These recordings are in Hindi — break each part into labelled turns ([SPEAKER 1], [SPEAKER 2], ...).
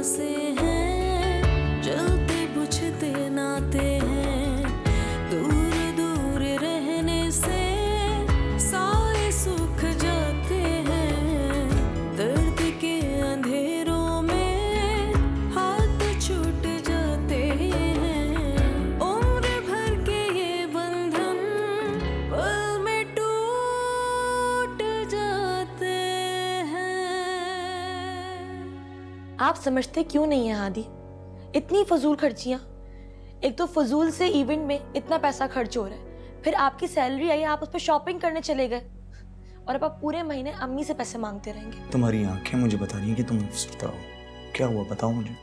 [SPEAKER 1] से हैं, जलते बुझते नाते हैं, दूर दूर रहने से सारे सुख जाते हैं, दर्द के अंधेरों में हाथ छूट जाते हैं, उम्र भर के ये बंधन पल में टूट जाते हैं।
[SPEAKER 2] आप समझते क्यों नहीं है हादी? इतनी फजूल खर्चियां। एक तो फजूल से इवेंट में इतना पैसा खर्च हो रहा है, फिर आपकी सैलरी आई, आप उस पर शॉपिंग करने चले गए, और अब आप पूरे महीने अम्मी से पैसे मांगते रहेंगे।
[SPEAKER 3] तुम्हारी आंखें मुझे बता रही हैं कि तुम अफसरदा हो। क्या हुआ बताओ मुझे।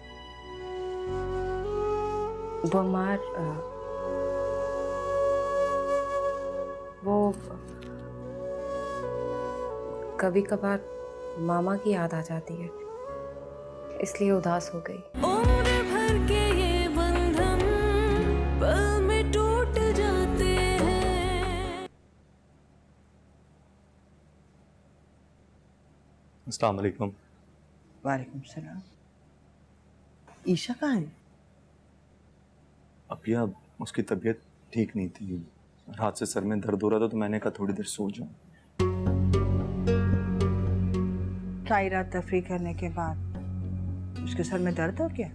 [SPEAKER 4] वो मार वो कभी कभार मामा की याद आ जाती है, इसलिए उदास हो गई।
[SPEAKER 1] उम्र भर के ये बंधन पल में टूट जाते हैं।
[SPEAKER 3] अस्सलाम वालेकुम।
[SPEAKER 5] वालेकुम सलाम। ईशा कहाँ है?
[SPEAKER 3] अब या उसकी तबीयत ठीक नहीं थी, रात से सर में दर्द हो रहा था, तो मैंने कहा थोड़ी देर सो जाऊं।
[SPEAKER 5] सारी रात तफरी करने के बाद उसके सर में दर्द हो गया?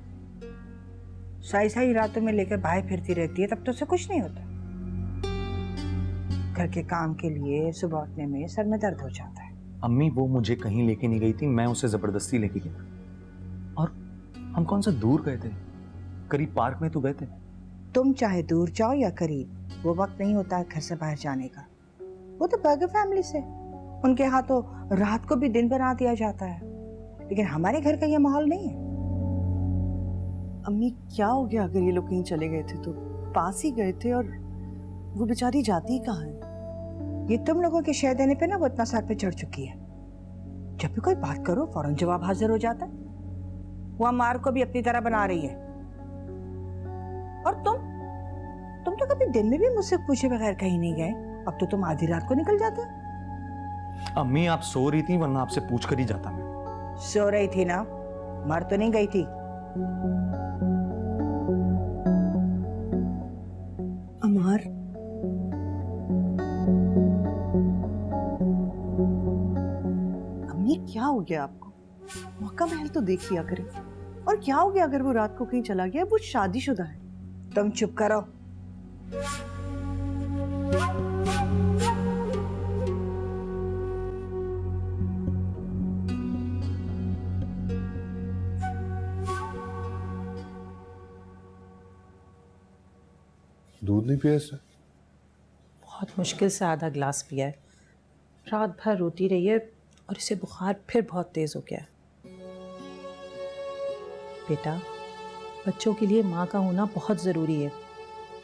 [SPEAKER 5] सारी सारी रातों में लेकर बाहर फिरती रहती है, तब तो उसे कुछ नहीं होता। घर के काम के लिए सुबह उठने में सर में दर्द हो जाता है।
[SPEAKER 3] अम्मी वो मुझे कहीं लेके नहीं गई थी, मैं उसे जबरदस्ती लेके गया। और हम कौन सा दूर गए थे, करीब पार्क में तो गए थे।
[SPEAKER 5] तुम चाहे दूर जाओ या करीब, वो वक्त नहीं होता है घर से बाहर जाने का। वो तो बर्गर फैमिली से, उनके यहाँ तो रात को भी दिन बना दिया जाता है, लेकिन हमारे घर का ये माहौल नहीं है।
[SPEAKER 6] अम्मी क्या हो गया अगर ये लोग कहीं चले गए थे तो? पास ही गए थे, और वो बेचारी जाती ही कहाँ है?
[SPEAKER 5] ये तुम लोगों के शह देने पे ना वो इतना सर पे चढ़ चुकी है। जब भी कोई बात करो फौरन जवाब हाजिर हो जाता है। वो अम्मार को भी अपनी तरह बना रही है। और तुम तो कभी दिन में भी मुझसे पूछे बगैर कहीं नहीं गए। अब तो तुम आधी रात को निकल जाते।
[SPEAKER 3] अम्मी आप सो रही थी, वरना आपसे पूछ कर ही जाता मैं।
[SPEAKER 5] सो रही थी ना, मर तो नहीं गई थी।
[SPEAKER 6] अमार, अम्मी क्या हो गया आपको? मौका महल तो देख लिया करें। और क्या हो गया अगर वो रात को कहीं चला गया? वो शादीशुदा है।
[SPEAKER 5] तुम चुप करो।
[SPEAKER 7] दूध नहीं पिया इसने?
[SPEAKER 8] बहुत मुश्किल से आधा गिलास पिया है। रात भर रोती रही है और इसे बुखार फिर बहुत तेज़ हो गया है। बेटा, बच्चों के लिए माँ का होना बहुत ज़रूरी है,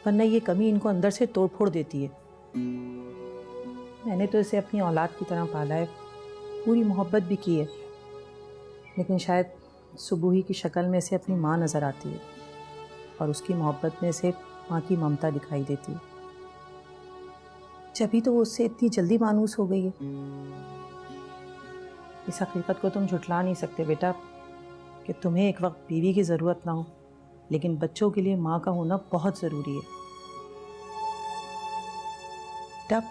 [SPEAKER 8] वरना ये कमी इनको अंदर से तोड़ फोड़ देती है। मैंने तो इसे अपनी औलाद की तरह पाला है, पूरी मोहब्बत भी की है, लेकिन शायद सुबूही की शक्ल में इसे अपनी माँ नज़र आती है और उसकी मोहब्बत में इसे माँ की ममता दिखाई देती है। जभी तो वो उससे इतनी जल्दी मानूस हो गई है। इस हकीकत को तुम झुठला नहीं सकते बेटा कि तुम्हें एक वक्त बीवी की ज़रूरत ना हो, लेकिन बच्चों के लिए माँ का होना बहुत ज़रूरी है। तब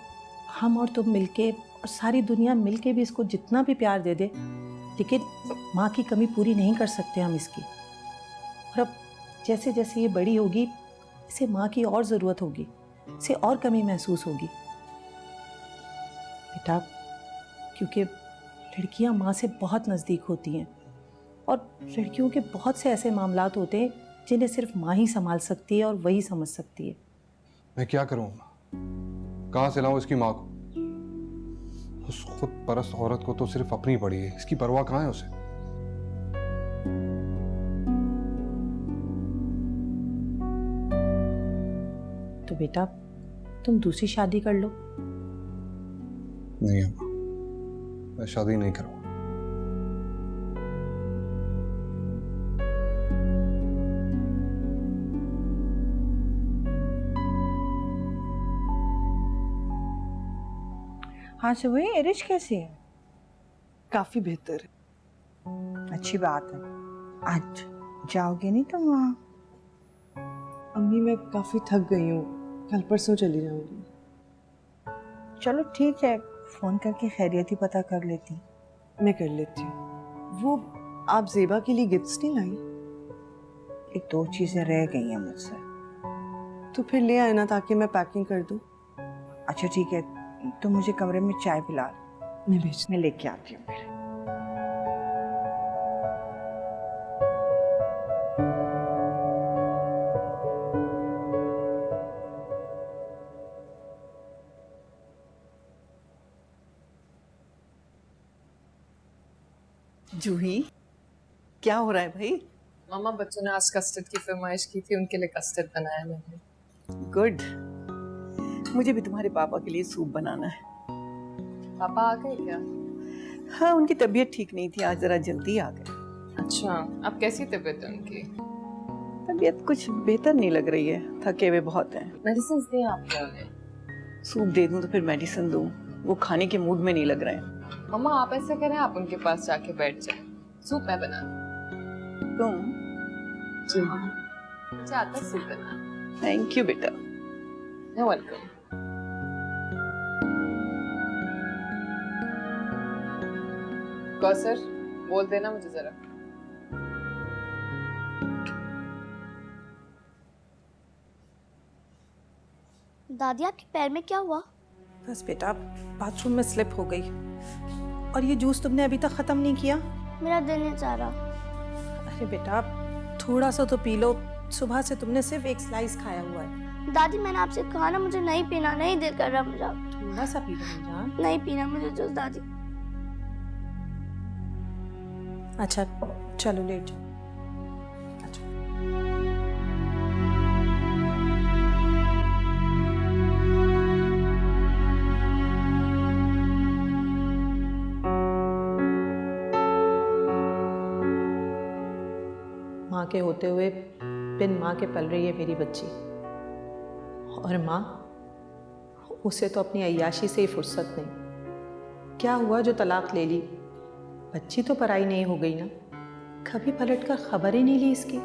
[SPEAKER 8] हम और तुम मिलके और सारी दुनिया मिलके भी इसको जितना भी प्यार दे दे, लेकिन माँ की कमी पूरी नहीं कर सकते हम इसकी। और अब जैसे जैसे ये बड़ी होगी, इसे माँ की और ज़रूरत होगी, इसे और कमी महसूस होगी बेटा, क्योंकि लड़कियाँ माँ से बहुत नज़दीक होती हैं और लड़कियों के बहुत से ऐसे मामलात होते हैं जिन्हें सिर्फ माँ ही संभाल सकती है और वही समझ सकती है।
[SPEAKER 7] मैं क्या करूँ? कहाँ से लाऊं इसकी माँ को? उस खुद परस्त औरत को तो सिर्फ अपनी पड़ी है, इसकी परवाह कहाँ है उसे?
[SPEAKER 8] तो बेटा तुम दूसरी शादी कर लो।
[SPEAKER 7] नहीं अम्मा, मैं शादी नहीं करूँगा।
[SPEAKER 5] हाँ सुबह एरिश कैसी है?
[SPEAKER 6] काफी बेहतर है।
[SPEAKER 5] अच्छी बात है। आज जाओगे नहीं तुम वहाँ?
[SPEAKER 6] अम्मी मैं काफ़ी थक गई हूँ, कल परसों चली जाऊंगी।
[SPEAKER 5] चलो ठीक है, फ़ोन करके खैरियत ही पता कर लेती।
[SPEAKER 6] मैं कर लेती हूँ। वो आप ज़ेबा के लिए गिफ्ट्स नहीं लाई?
[SPEAKER 5] एक दो चीज़ें रह गई हैं मुझसे।
[SPEAKER 6] तो फिर ले आए ना, ताकि मैं पैकिंग कर दूँ।
[SPEAKER 5] अच्छा ठीक है, तुम मुझे कमरे में चाय पिला, मैं लेके आती हूँ फिर।
[SPEAKER 6] जूही, क्या हो रहा है भाई?
[SPEAKER 9] मामा बच्चों ने आज कस्टर्ड की फरमाइश की थी, उनके लिए कस्टर्ड बनाया मैंने।
[SPEAKER 6] गुड। मुझे भी तुम्हारे पापा के लिए सूप बनाना है।
[SPEAKER 9] पापा आ गए क्या?
[SPEAKER 6] हाँ, उनकी तबीयत ठीक नहीं थी, आज जरा जल्दी आ गए।
[SPEAKER 9] अच्छा, अब कैसी तबीयत है उनकी?
[SPEAKER 6] तबीयत कुछ बेहतर नहीं लग रही है, थके हुए बहुत हैं।
[SPEAKER 9] मेडिसिन दें आपको उन्हें?
[SPEAKER 6] सूप दे दूं तो फिर मेडिसिन दूं, वो खाने के मूड में नहीं लग रहे हैं।
[SPEAKER 9] मामा आप ऐसा करें, आप उनके पास जाके बैठ जाए, सूप मैं बना
[SPEAKER 6] तुम?
[SPEAKER 9] जी हाँ, चाहता सूप बना।
[SPEAKER 6] थैंक यू बेटा।
[SPEAKER 9] You're welcome. कौसर, बोल देना मुझे जरा।
[SPEAKER 10] दादी आपके पैर में क्या हुआ?
[SPEAKER 8] बस बेटा बाथरूम में स्लिप हो गई। और ये जूस तुमने अभी तक ख़त्म नहीं किया?
[SPEAKER 10] मेरा दिल नहीं चाह रहा।
[SPEAKER 8] अरे बेटा थोड़ा सा तो पी लो, सुबह से तुमने सिर्फ एक स्लाइस खाया हुआ है।
[SPEAKER 10] दादी मैंने आपसे कहा ना, मुझे नहीं पीना, नहीं दिल कर रहा मुझे।
[SPEAKER 8] थोड़ा सा पी लो जान।
[SPEAKER 10] नहीं पीना मुझे जूस दादी।
[SPEAKER 8] अच्छा चलो लेट जाओ। माँ के होते हुए बिन माँ के पल रही है मेरी बच्ची, और माँ उसे तो अपनी अय्याशी से ही फुर्सत नहीं। क्या हुआ जो तलाक ले ली? बच्ची तो पराई नहीं हो गई ना? कभी पलट कर खबर ही नहीं ली इसकी।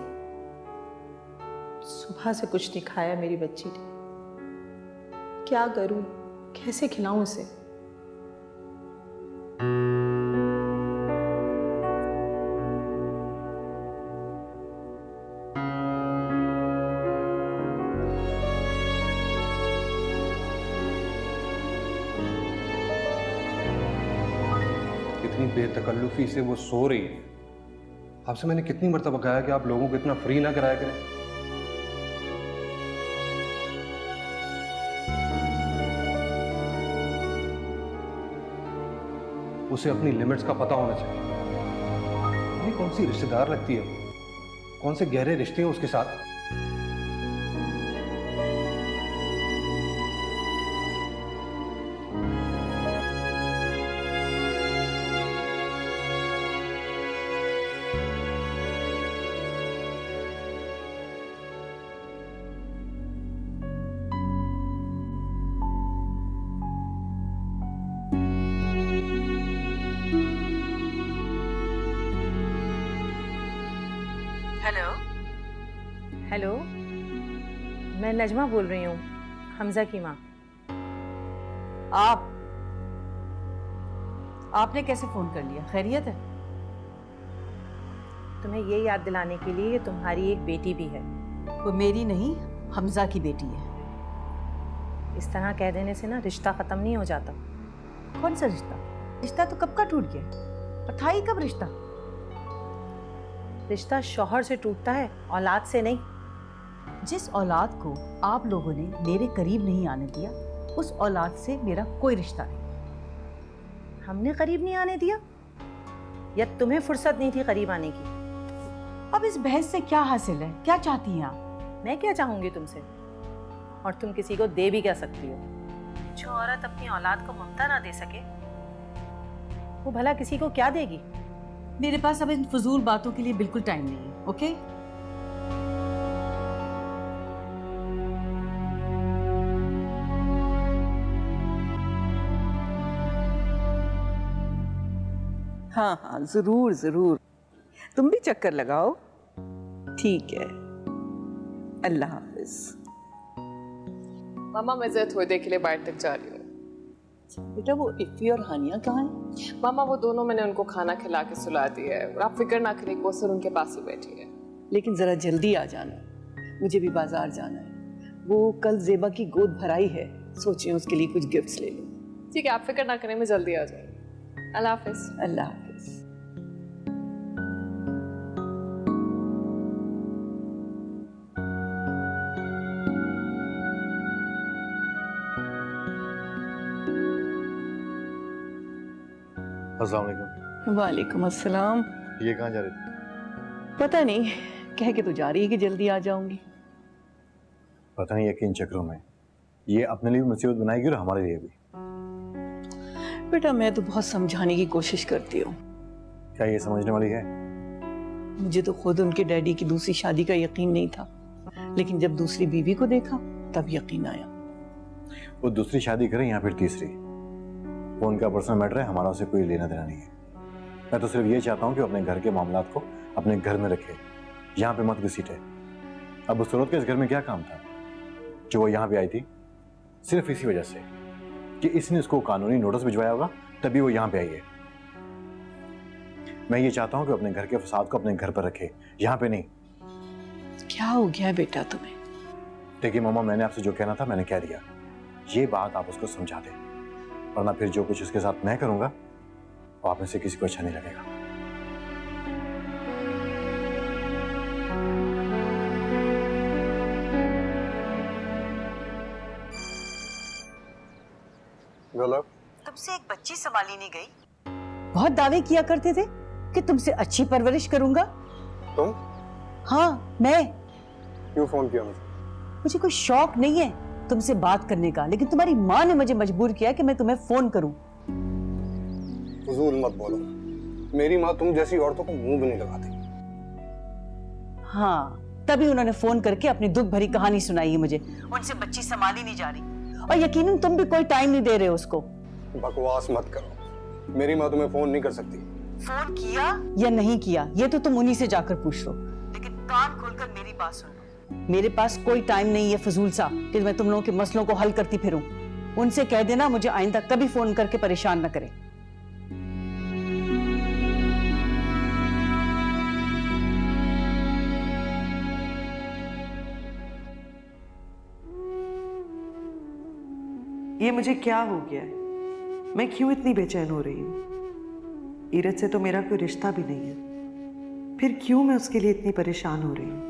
[SPEAKER 8] सुबह से कुछ नहीं खाया मेरी बच्ची ने। क्या करूं, कैसे खिलाऊं इसे?
[SPEAKER 7] इतनी बेतकल्लुफी से वो सो रही है। आपसे मैंने कितनी मर्तबा कहा कि आप लोगों को इतना फ्री ना कराया करें। उसे अपनी लिमिट्स का पता होना चाहिए। ये कौन सी रिश्तेदार लगती है? कौन से गहरे रिश्ते हैं उसके साथ?
[SPEAKER 8] हेलो हेलो, मैं नजमा बोल रही हूँ, हमजा की माँ।
[SPEAKER 6] आपने कैसे फोन कर लिया? खैरियत है?
[SPEAKER 8] तुम्हें ये याद दिलाने के लिए कि तुम्हारी एक बेटी भी है।
[SPEAKER 6] वो मेरी नहीं, हमजा की बेटी है।
[SPEAKER 8] इस तरह कह देने से ना रिश्ता खत्म नहीं हो जाता।
[SPEAKER 6] कौन सा रिश्ता? रिश्ता तो कब का टूट गया, और था ही कब रिश्ता?
[SPEAKER 8] रिश्ता शौहर से टूटता है, औलाद से नहीं।
[SPEAKER 6] जिस औलाद को आप लोगों ने मेरे करीब नहीं आने दिया, उस औलाद से मेरा कोई रिश्ता नहीं।
[SPEAKER 8] हमने करीब नहीं आने दिया, या तुम्हें फुर्सत नहीं थी करीब आने की?
[SPEAKER 6] अब इस बहस से क्या हासिल है? क्या चाहती हैं आप?
[SPEAKER 8] मैं क्या चाहूंगी तुमसे? और तुम किसी को दे भी क्या सकती हो? जो औरत अपनी औलाद को ममता ना दे सके, वो भला किसी को क्या देगी?
[SPEAKER 6] मेरे पास अब इन फजूल बातों के लिए बिल्कुल टाइम नहीं है। ओके? हाँ हाँ, जरूर जरूर। तुम भी चक्कर लगाओ। ठीक है, अल्लाह हाफिज।
[SPEAKER 9] मामा मैं जरा थोड़ी देर के लिए बाहर तक जा रही हूँ।
[SPEAKER 6] बेटा वो इफ़ी और हानिया कहाँ हैं?
[SPEAKER 9] मामा वो दोनों मैंने उनको खाना खिला के सुला दिया है और आप फिक्र ना करें, वो सर उनके पास ही बैठी है।
[SPEAKER 6] लेकिन जरा जल्दी आ जाना, मुझे भी बाजार जाना है। वो कल जेबा की गोद भराई है, सोचे उसके लिए कुछ गिफ्ट्स ले लूं।
[SPEAKER 9] ठीक है, आप फिक्र ना करें, मैं जल्दी आ जाऊंगी। अल्लाह हाफिज।
[SPEAKER 6] अल्लाह हाफिज।
[SPEAKER 3] अस्सलाम वालेकुम।
[SPEAKER 6] वालेकुम अस्सलाम।
[SPEAKER 3] ये कहाँ जा रही थी?
[SPEAKER 6] पता नहीं, कह के तो जा रही है कि जल्दी आ जाऊंगी।
[SPEAKER 3] पता नहीं ये किन चक्रों में ये अपने लिए भी मुसीबत बनाएगी और हमारे लिए भी।
[SPEAKER 6] बेटा मैं तो बहुत समझाने की कोशिश करती हूँ।
[SPEAKER 3] क्या ये समझने वाली है?
[SPEAKER 6] मुझे तो खुद उनके डैडी की दूसरी शादी का यकीन नहीं था, लेकिन जब दूसरी बीवी को देखा तब यकीन आया।
[SPEAKER 3] वो दूसरी शादी करे या फिर तीसरी, वो उनका पर्सनल मैटर है, हमारा उसे कोई लेना देना नहीं है। मैं तो सिर्फ ये चाहता हूँ कि अपने घर के मामलात को अपने घर में रखे, यहाँ पे मत घसीटे। अब उस सूरत के इस घर में क्या काम था जो वो यहाँ पे आई थी? सिर्फ इसी वजह से कि इसने उसको कानूनी नोटिस भिजवाया होगा तभी वो यहाँ पे आई है। मैं ये चाहता हूँ कि अपने घर के फसाद को अपने घर पर रखे, यहाँ पे नहीं।
[SPEAKER 6] क्या हो गया बेटा तुम्हें?
[SPEAKER 3] देखिए मामा, मैंने आपसे जो कहना था मैंने कह दिया। ये बात आप उसको समझा दें, वरना फिर जो कुछ उसके साथ मैं करूंगा वो आप में से किसी को अच्छा नहीं लगेगा।
[SPEAKER 5] तुमसे एक बच्ची संभाली नहीं गई? बहुत दावे किया करते थे कि तुमसे अच्छी परवरिश करूंगा।
[SPEAKER 7] तुम?
[SPEAKER 5] हाँ मैं।
[SPEAKER 7] क्यों फोन किया मुझे?
[SPEAKER 5] मुझे कोई शौक नहीं है तुमसे बात करने का, लेकिन तुम्हारी माँ ने मुझे मजबूर किया कि मैं तुम्हें फोन करूं।
[SPEAKER 7] फजूल मत बोलो, मेरी माँ तुम जैसी औरतों को मुंह भी नहीं लगाती।
[SPEAKER 5] हाँ, तभी उन्होंने फोन करके अपनी दुख भरी कहानी सुनाई है मुझे। उनसे बच्ची संभाली नहीं जा रही और यकीनन तुम भी कोई टाइम नहीं दे रहे हो उसको।
[SPEAKER 7] बकवास मत करो, मेरी माँ तुम्हें फोन नहीं कर सकती।
[SPEAKER 5] फोन किया या नहीं किया ये तो तुम उन्हीं से जाकर पूछ लो, लेकिन कान खोलकर मेरी बात सुन लो। मेरे पास कोई टाइम नहीं है फजूल सा कि मैं तुम लोगों के मसलों को हल करती फिरूं। उनसे कह देना मुझे आइंदा कभी फोन करके परेशान न करें।
[SPEAKER 6] ये मुझे क्या हो गया है? मैं क्यों इतनी बेचैन हो रही हूँ? ईरत से तो मेरा कोई रिश्ता भी नहीं है, फिर क्यों मैं उसके लिए इतनी परेशान हो रही हूँ?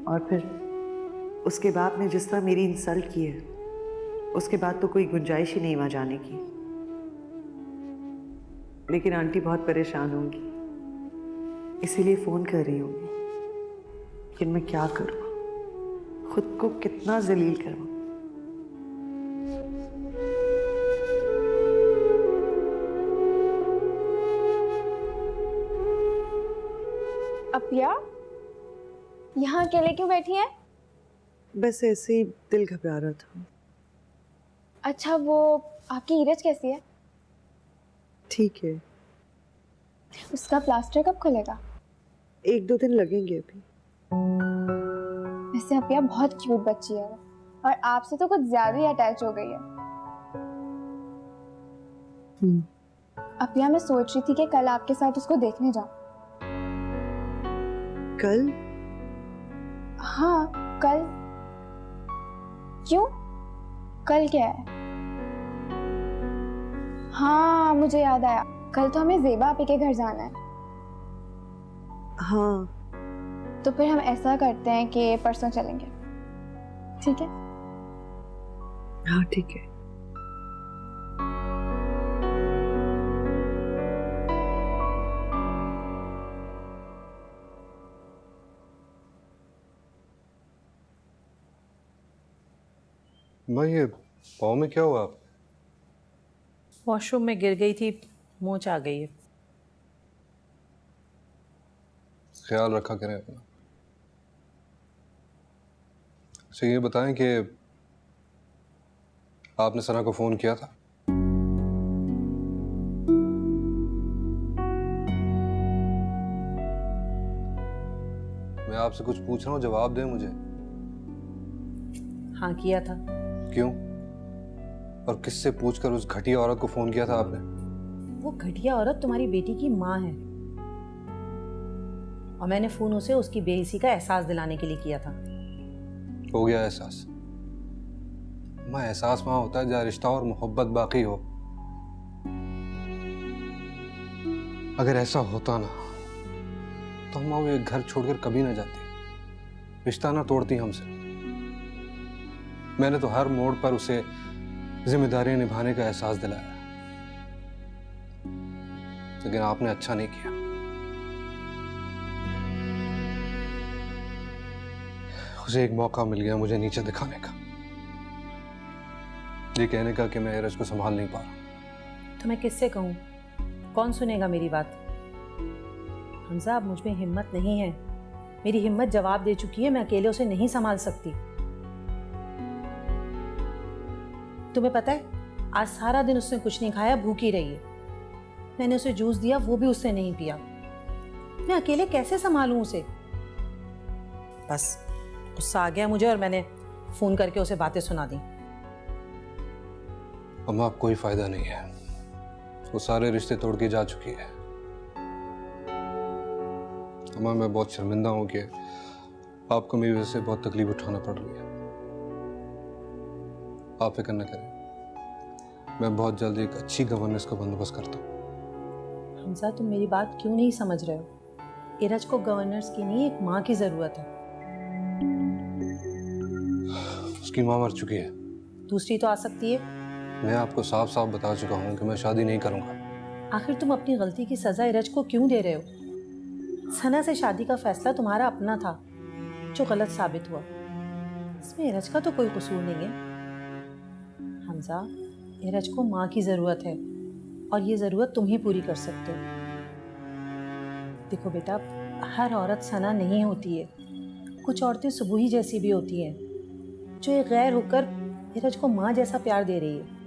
[SPEAKER 6] और फिर उसके बाद ने जिस तरह मेरी इंसल्ट की है, उसके बाद तो कोई गुंजाइश ही नहीं वहाँ जाने की। लेकिन आंटी बहुत परेशान होंगी, इसीलिए फ़ोन कर रही होंगी। लेकिन मैं क्या करूँ, खुद को कितना जलील करूँ।
[SPEAKER 11] अपिया, यहाँ अकेले क्यों बैठी है?
[SPEAKER 6] बस ऐसे ही दिल घबरा रहा था।
[SPEAKER 11] अच्छा, वो आपकी ईरज कैसी है?
[SPEAKER 6] ठीक है।
[SPEAKER 11] उसका प्लास्टर कब खुलेगा?
[SPEAKER 6] 1-2 दिन लगेंगे अभी।
[SPEAKER 11] वैसे अपिया बहुत क्यूट बच्ची है और आपसे तो कुछ ज्यादा ही अटैच हो गई है। अपिया, मैं सोच रही थी कि कल आपके साथ उसको देखने जाऊं।
[SPEAKER 6] कल?
[SPEAKER 11] हाँ कल। क्यों? कल क्या है? हाँ मुझे याद आया, कल तो हमें ज़ेबा आपी के घर जाना है।
[SPEAKER 6] हाँ।
[SPEAKER 11] तो फिर हम ऐसा करते हैं कि परसों चलेंगे, ठीक है?
[SPEAKER 6] हाँ ठीक है।
[SPEAKER 7] भाई ये पाँव में क्या हुआ? आप
[SPEAKER 8] वॉशरूम में गिर गई थी, मोच आ गई है।
[SPEAKER 7] ख्याल रखा करें अपना। अच्छा ये बताएं कि आपने सना को फोन किया था? आपसे कुछ पूछ रहा हूँ, जवाब दें मुझे।
[SPEAKER 8] हाँ किया था।
[SPEAKER 7] क्यों? और किससे पूछकर उस घटिया औरत को फोन किया था आपने?
[SPEAKER 8] वो घटिया औरत तुम्हारी बेटी की माँ है, और मैंने फोन उसे उसकी बेइज्जती का एहसास दिलाने के लिए किया था।
[SPEAKER 7] हो गया एहसास? माँ, एहसास वहां होता है जहाँ रिश्ता और मोहब्बत बाकी हो। अगर ऐसा होता ना तो माँ वो एक घर छोड़कर कभी ना जाती, रिश्ता ना तोड़ती हमसे। मैंने तो हर मोड़ पर उसे जिम्मेदारी निभाने का एहसास दिलाया, लेकिन आपने अच्छा नहीं किया। उसे एक मौका मिल गया मुझे नीचे दिखाने का, ये कहने का कि मैं एरज को संभाल नहीं पा रहा।
[SPEAKER 8] तो मैं किससे कहूँ? कौन सुनेगा मेरी बात? हमजा, अब मुझ में हिम्मत नहीं है। मेरी हिम्मत जवाब दे चुकी है, मैं अकेले उसे नहीं संभाल सकती। तुम्हें पता है, आज सारा दिन उसने कुछ नहीं खाया, भूखी रही है। मैंने उसे जूस दिया, वो भी उसने नहीं पिया। मैं अकेले कैसे संभालूं उसे? बस गुस्सा आ गया मुझे और मैंने फोन करके उसे बातें सुना दी।
[SPEAKER 7] अम्मा, अब कोई फायदा नहीं है, वो सारे रिश्ते तोड़ के जा चुकी है। अम्मा, मैं बहुत शर्मिंदा हूं कि आपको मेरी वजह से बहुत तकलीफ उठाना पड़ रही है। आप फिक्र न करें, मैं बहुत जल्दी एक अच्छी गवर्नेंस का बंदोबस्त करता हूँ।
[SPEAKER 8] हमजा, तुम मेरी बात क्यों नहीं समझ रहे हो? एरज को गवर्नर्स की नहीं, एक माँ की जरूरत है।
[SPEAKER 7] उसकी माँ मर चुकी है,
[SPEAKER 8] दूसरी तो आ सकती है।
[SPEAKER 7] मैं आपको साफ साफ बता चुका हूँ कि मैं शादी नहीं करूंगा।
[SPEAKER 8] आखिर तुम अपनी गलती की सजा एरज को क्यों दे रहे हो? सना से शादी का फैसला तुम्हारा अपना था, जो गलत साबित हुआ। इसमें एरज का तो कोई कसूर नहीं है। हमजा, एरज को माँ की जरूरत है, और ये जरूरत तुम ही पूरी कर सकते हो। देखो बेटा, हर औरत सना नहीं होती है। कुछ औरतें सुबुही जैसी भी होती हैं, जो एक गैर होकर एरज को माँ जैसा प्यार दे रही है।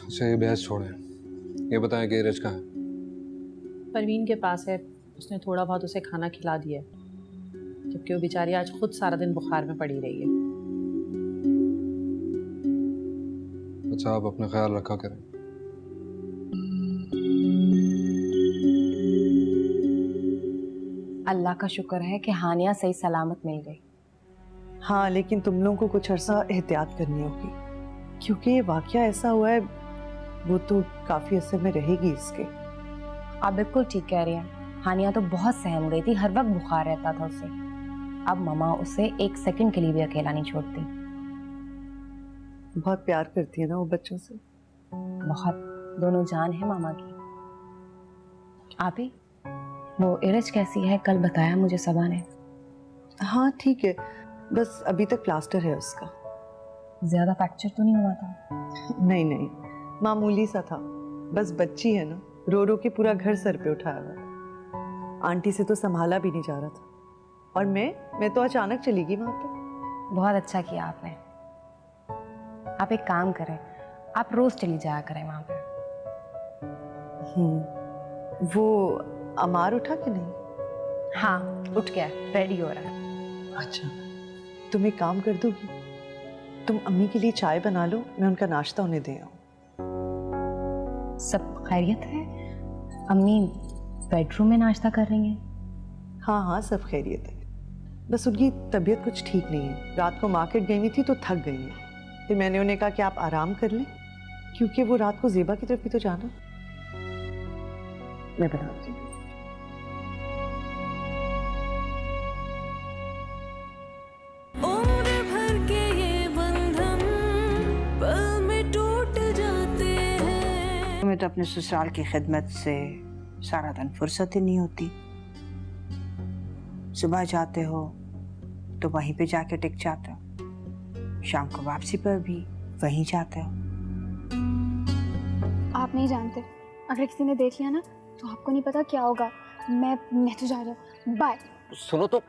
[SPEAKER 7] अच्छा, ये बहस छोड़ें, ये बताएं कि एरज कहाँ है?
[SPEAKER 8] परवीन के पास है, उसने थोड़ा बहुत उसे खाना खिला दिया है, जबकि वो बेचारी आज खुद सारा दिन बुखार में पड़ी रही है।
[SPEAKER 7] अच्छा, आप अपना ख्याल रखा करें।
[SPEAKER 4] अल्लाह का शुक्र है कि हानिया सही सलामत मिल गई।
[SPEAKER 6] हाँ, लेकिन तुम लोगों को कुछ अर्सा एहतियात करनी होगी, क्योंकि ये वाकया ऐसा हुआ है, वो तो काफी असर में रहेगी इसके।
[SPEAKER 4] आप बिल्कुल ठीक कह रही हैं। हानिया तो बहुत सहम गई थी, हर वक्त बुखार रहता था उसे। अब ममा उसे एक सेकंड के लिए भी अकेला नहीं छोड़ती।
[SPEAKER 6] बहुत प्यार करती है ना वो बच्चों से।
[SPEAKER 4] बहुत, दोनों जान है मामा की। आप ही, वो एरज कैसी है? कल बताया मुझे सबा ने।
[SPEAKER 6] हाँ ठीक है, बस अभी तक प्लास्टर है उसका।
[SPEAKER 4] ज्यादा फ्रैक्चर तो नहीं हुआ था?
[SPEAKER 6] नहीं नहीं, मामूली सा था, बस बच्ची है ना, रो रो के पूरा घर सर पे उठाया हुआ। आंटी से तो संभाला भी नहीं जा रहा था, और मैं तो अचानक चली गई वहां पे।
[SPEAKER 4] बहुत अच्छा किया आपने। आप एक काम करें, आप रोज चली जाया करें वहां पे।
[SPEAKER 6] वो अमार उठा कि नहीं?
[SPEAKER 4] हाँ, उठ गया, रेडी हो रहा है।
[SPEAKER 6] अच्छा, तुम एक काम कर दोगी, तुम अम्मी के लिए चाय बना लो, मैं उनका नाश्ता उन्हें दे आऊं।
[SPEAKER 4] सब खैरियत है? अम्मी बेडरूम में नाश्ता कर रही हैं?
[SPEAKER 6] हाँ हाँ, सब खैरियत है, बस उनकी तबीयत कुछ ठीक नहीं है। रात को मार्केट गई हुई थी तो थक गई हैं। फिर मैंने उन्हें कहा कि आप आराम कर लें, क्योंकि वो रात को ज़ेबा की तरफ भी तो जाना। मैं बनाती हूँ।
[SPEAKER 1] उम्र भर के ये बंधन पल में टूट जाते हैं।
[SPEAKER 5] तुम्हें तो अपने ससुराल की खिदमत से सारा दिन फुर्सत ही नहीं होती। सुबह जाते हो तो वहीं पे जाके टिक जाते हो, शाम को वापसी पर भी वहीं जाते हो।
[SPEAKER 11] आप नहीं जानते, अगर किसी ने देख लिया ना तो आपको नहीं पता क्या होगा। मैं तो जा रही हूँ, बाय।
[SPEAKER 12] सुनो तो,